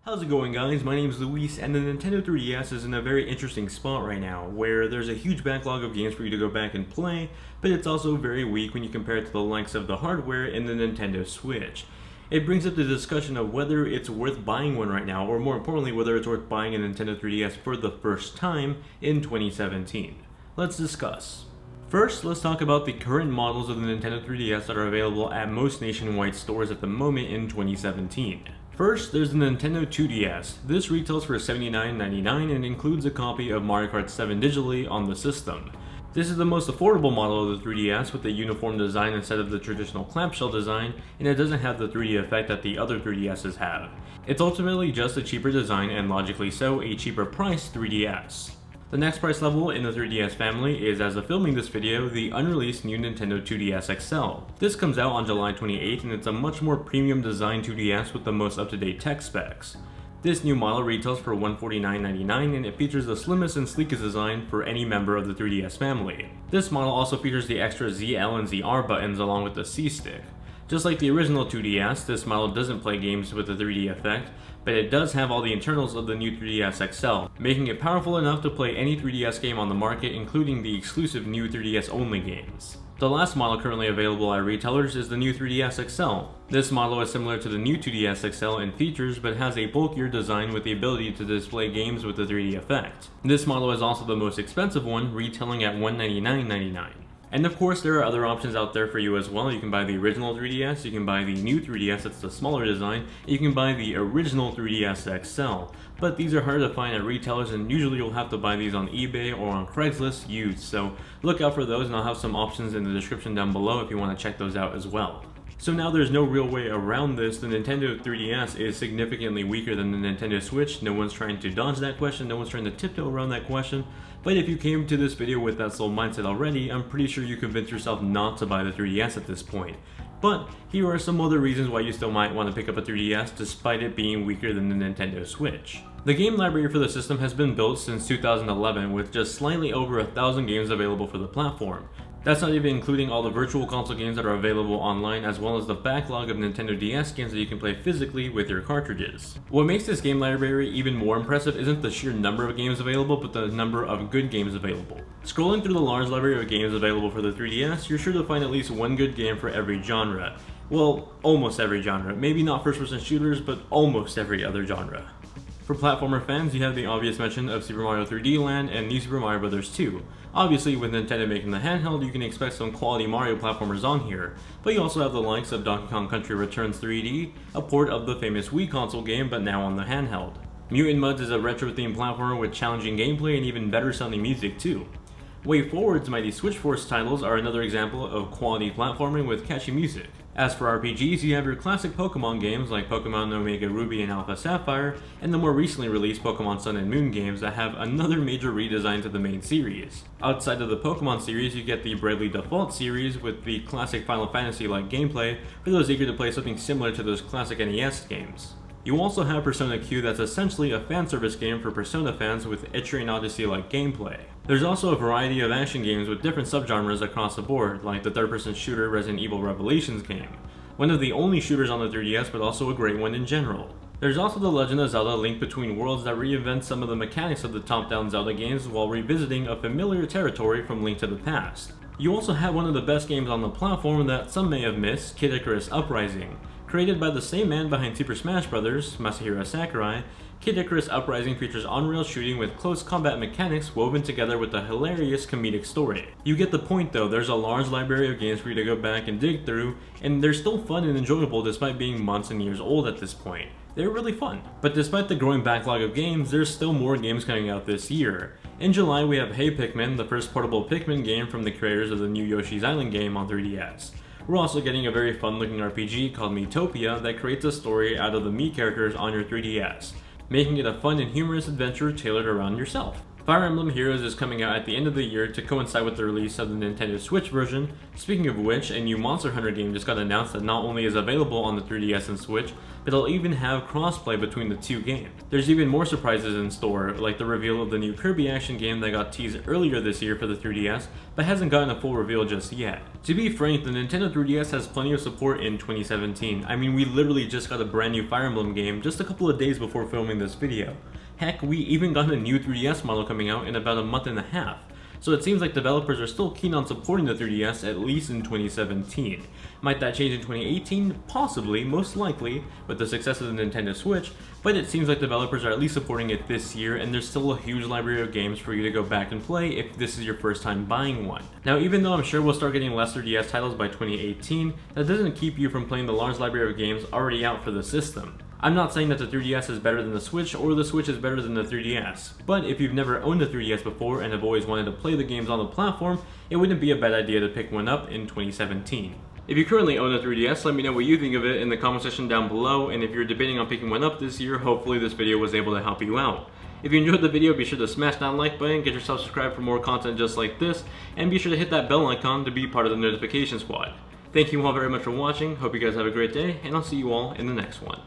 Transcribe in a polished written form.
How's it going, guys? My name is Luis, and the Nintendo 3DS is in a very interesting spot right now, where there's a huge backlog of games for you to go back and play, but it's also very weak when you compare it to the likes of the hardware in the Nintendo Switch. It brings up the discussion of whether it's worth buying one right now, or more importantly, whether it's worth buying a Nintendo 3DS for the first time in 2017. Let's discuss. First, let's talk about the current models of the Nintendo 3DS that are available at most nationwide stores at the moment in 2017. First, there's the Nintendo 2DS. This retails for $79.99 and includes a copy of Mario Kart 7 digitally on the system. This is the most affordable model of the 3DS with a uniform design instead of the traditional clamshell design, and it doesn't have the 3D effect that the other 3DSs have. It's ultimately just a cheaper design and logically so, a cheaper priced 3DS. The next price level in the 3DS family is, as of filming this video, the unreleased new Nintendo 2DS XL. This comes out on July 28th and it's a much more premium designed 2DS with the most up-to-date tech specs. This new model retails for $149.99 and it features the slimmest and sleekest design for any member of the 3DS family. This model also features the extra ZL and ZR buttons along with the C-Stick. Just like the original 2DS, this model doesn't play games with the 3D effect, but it does have all the internals of the new 3DS XL, making it powerful enough to play any 3DS game on the market, including the exclusive new 3DS only games. The last model currently available at retailers is the new 3DS XL. This model is similar to the new 2DS XL in features, but has a bulkier design with the ability to display games with the 3D effect. This model is also the most expensive one, retailing at $199.99. And of course, there are other options out there for you as well. You can buy the original 3DS, you can buy the new 3DS, that's the smaller design, and you can buy the original 3DS XL. But these are hard to find at retailers, and usually you'll have to buy these on eBay or on Craigslist used. So look out for those, and I'll have some options in the description down below if you want to check those out as well. So now there's no real way around this. The Nintendo 3DS is significantly weaker than the Nintendo Switch. No one's trying to dodge that question, no one's trying to tiptoe around that question. But if you came to this video with that sole mindset already, I'm pretty sure you convinced yourself not to buy the 3DS at this point. But here are some other reasons why you still might want to pick up a 3DS despite it being weaker than the Nintendo Switch. The game library for the system has been built since 2011 with just slightly over 1,000 games available for the platform. That's not even including all the virtual console games that are available online, as well as the backlog of Nintendo DS games that you can play physically with your cartridges. What makes this game library even more impressive isn't the sheer number of games available, but the number of good games available. Scrolling through the large library of games available for the 3DS, you're sure to find at least one good game for every genre. Well, almost every genre. Maybe not first-person shooters, but almost every other genre. For platformer fans, you have the obvious mention of Super Mario 3D Land and New Super Mario Bros. 2. Obviously, with Nintendo making the handheld, you can expect some quality Mario platformers on here, but you also have the likes of Donkey Kong Country Returns 3D, a port of the famous Wii console game but now on the handheld. Mutant Mudds is a retro-themed platformer with challenging gameplay and even better sounding music too. Way Forward's Mighty Switch Force titles are another example of quality platforming with catchy music. As for RPGs, you have your classic Pokemon games like Pokemon Omega Ruby and Alpha Sapphire, and the more recently released Pokemon Sun and Moon games that have another major redesign to the main series. Outside of the Pokemon series, you get the Bravely Default series with the classic Final Fantasy-like gameplay for those eager to play something similar to those classic NES games. You also have Persona Q, that's essentially a fan service game for Persona fans with Etrian Odyssey-like gameplay. There's also a variety of action games with different subgenres across the board, like the third-person shooter Resident Evil Revelations game. One of the only shooters on the 3DS, but also a great one in general. There's also The Legend of Zelda: Link Between Worlds that reinvents some of the mechanics of the top-down Zelda games while revisiting a familiar territory from Link to the Past. You also have one of the best games on the platform that some may have missed, Kid Icarus Uprising. Created by the same man behind Super Smash Bros., Masahiro Sakurai, Kid Icarus Uprising features on-rail shooting with close combat mechanics woven together with a hilarious comedic story. You get the point though, there's a large library of games for you to go back and dig through, and they're still fun and enjoyable despite being months and years old at this point. They're really fun. But despite the growing backlog of games, there's still more games coming out this year. In July we have Hey Pikmin, the first portable Pikmin game from the creators of the new Yoshi's Island game on 3DS. We're also getting a very fun looking RPG called Miitopia that creates a story out of the Mii characters on your 3DS, making it a fun and humorous adventure tailored around yourself. Fire Emblem Heroes is coming out at the end of the year to coincide with the release of the Nintendo Switch version. Speaking of which, a new Monster Hunter game just got announced that not only is available on the 3DS and Switch, but it'll even have crossplay between the two games. There's even more surprises in store, like the reveal of the new Kirby action game that got teased earlier this year for the 3DS, but hasn't gotten a full reveal just yet. To be frank, the Nintendo 3DS has plenty of support in 2017. I mean, we literally just got a brand new Fire Emblem game just a couple of days before filming this video. Heck, we even got a new 3DS model coming out in about a month and a half. So it seems like developers are still keen on supporting the 3DS at least in 2017. Might that change in 2018? Possibly, most likely, with the success of the Nintendo Switch, but it seems like developers are at least supporting it this year, and there's still a huge library of games for you to go back and play if this is your first time buying one. Now, even though I'm sure we'll start getting less 3DS titles by 2018, that doesn't keep you from playing the large library of games already out for the system. I'm not saying that the 3DS is better than the Switch or the Switch is better than the 3DS, but if you've never owned a 3DS before and have always wanted to play the games on the platform, it wouldn't be a bad idea to pick one up in 2017. If you currently own a 3DS, let me know what you think of it in the comment section down below, and if you're debating on picking one up this year, hopefully this video was able to help you out. If you enjoyed the video, be sure to smash that like button, get yourself subscribed for more content just like this, and be sure to hit that bell icon to be part of the notification squad. Thank you all very much for watching, hope you guys have a great day, and I'll see you all in the next one.